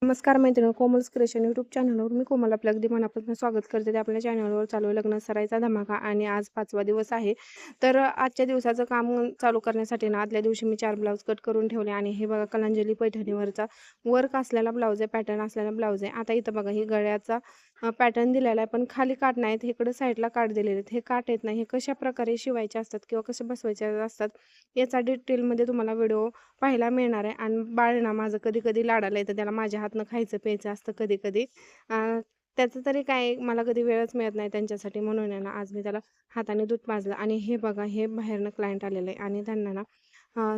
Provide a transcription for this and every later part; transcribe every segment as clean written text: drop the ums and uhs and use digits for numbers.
नमस्कार मैत्रिणी, Komal's creation YouTube चॅनलवर मी कोमल आपलं अगदी मनापासून स्वागत करते. आपल्या चॅनलवर चालू आहे लग्न सराईचा धमाका आणि आज 5वा दिवस आहे. तर आजच्या दिवसाचं काम चालू करण्यासाठी ना आदल्या दिवशी मी 4 ब्लाऊज कट करून ठेवले आणि हे बघा कलांजली पैठणीवरचा वर्क असलेला ब्लाऊज आहे, पॅटर्न असलेला ब्लाऊज आहे. आता इथं बघा ही गळ्याचा पॅटर्न दिलेला आहे, पण खाली काट नाहीत, इकडे साईडला काट दिलेले आहेत. हे काट येत नाही, हे कशा प्रकारे शिवायचे असतात किंवा कसे बसवायचे असतात याचा डिटेलमध्ये तुम्हाला व्हिडिओ पाहायला मिळणार आहे. आणि बाळ ना माझं कधी कधी लाडाला येतं, त्याला माझ्या हातनं खायचं प्यायचं असतं कधी कधी. त्याचं तरी काय मला कधी वेळच मिळत नाही त्यांच्यासाठी, म्हणून आहे ना आज मी त्याला हाताने दूध पाजलं. आणि हे बघा हे बाहेरनं क्लायंट आलेलं आहे आणि त्यांना ना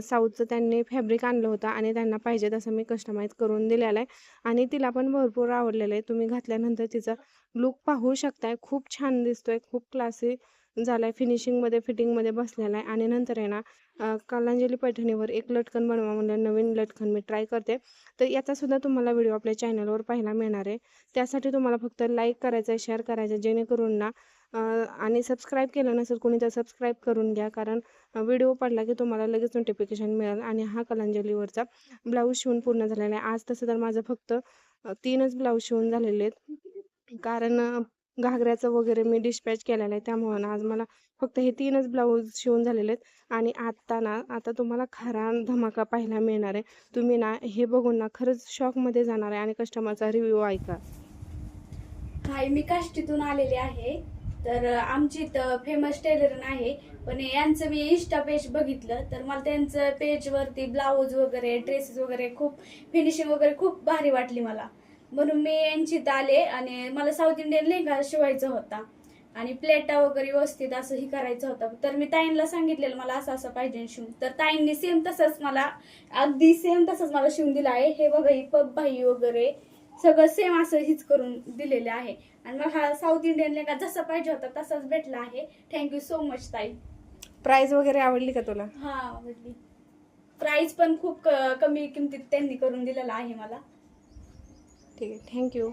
साऊथचं त्यांनी फॅब्रिक आणलं होतं आणि त्यांना पाहिजे तसं मी कस्टमाइज करून दिलेलं आहे आणि तिला पण भरपूर आवडलेलं आहे. तुम्ही घातल्यानंतर तिचा लुक पाहू शकताय, खूप छान दिसतोय, खूप क्लासी झाला आहे, फिनिशिंगमध्ये फिटिंगमध्ये बसलेला आहे. आणि नंतर आहे ना कलांजली पैठणीवर एक लटकन बनवा म्हणलं, नवीन लटकन मी ट्राय करते. तर याचासुद्धा तुम्हाला व्हिडिओ आपल्या चॅनलवर पाहायला मिळणार आहे. त्यासाठी तुम्हाला फक्त लाईक करायचं आहे, शेअर करायचं आहे, जेणेकरून ना आणि सबस्क्राईब केलं नसेल कोणी तर सबस्क्राईब करून घ्या, कारण व्हिडिओ पडला की तुम्हाला लगेच नोटिफिकेशन मिळेल. आणि हा कलांजलीवरचा ब्लाऊज शिवून पूर्ण झालेला आहे. आज तसं तर माझं फक्त 3च ब्लाऊज शिवून झालेले आहेत, कारण घागऱ्याचं वगैरे मी डिस्पॅच केलेलं आहे, त्यामुळं ना आज मला फक्त हे 3च ब्लाऊज शिवून झालेले आहेत. आणि आता तुम्हाला खरा धमाका पाहायला मिळणार आहे. तुम्ही ना हे बघून ना खरंच शॉकमध्ये जाणार आहे आणि कस्टमरचा रिव्ह्यू ऐका. हाय, मी काष्टीतून आलेले आहे. तर आमची इथं फेमस टेलर आहे, पण यांचं मी इंस्टा पेज बघितलं तर मला त्यांचं पेजवरती ब्लाऊज वगैरे ड्रेसेस वगैरे खूप फिनिशिंग वगैरे खूप भारी वाटली मला, म्हणून मी यांची इथं आले. आणि मला साऊथ इंडियन लेहंगा शिवायचा होता आणि प्लेटा वगैरे व्यवस्थित असं ही करायचं होतं. तर मी ताईंना सांगितलेलं मला असं असं पाहिजे शिवून, तर ताईंनी सेम तसंच मला अगदी सेम तसंच मला शिवून दिलं आहे. हे बघा ही पब बाई वगैरे सगळं सेम असं हीच करून दिलेले आहे. आणि मला हा साऊथ इंडियन लेहंगा जसा पाहिजे होता तसाच भेटला आहे. थँक्यू सो मच ताई. प्राइस वगैरे आवडली का तुला? हा, आवडली. प्राइस पण खूप कमी किमतीत त्यांनी करून दिलेला आहे मला. ठीक आहे, थँक्यू.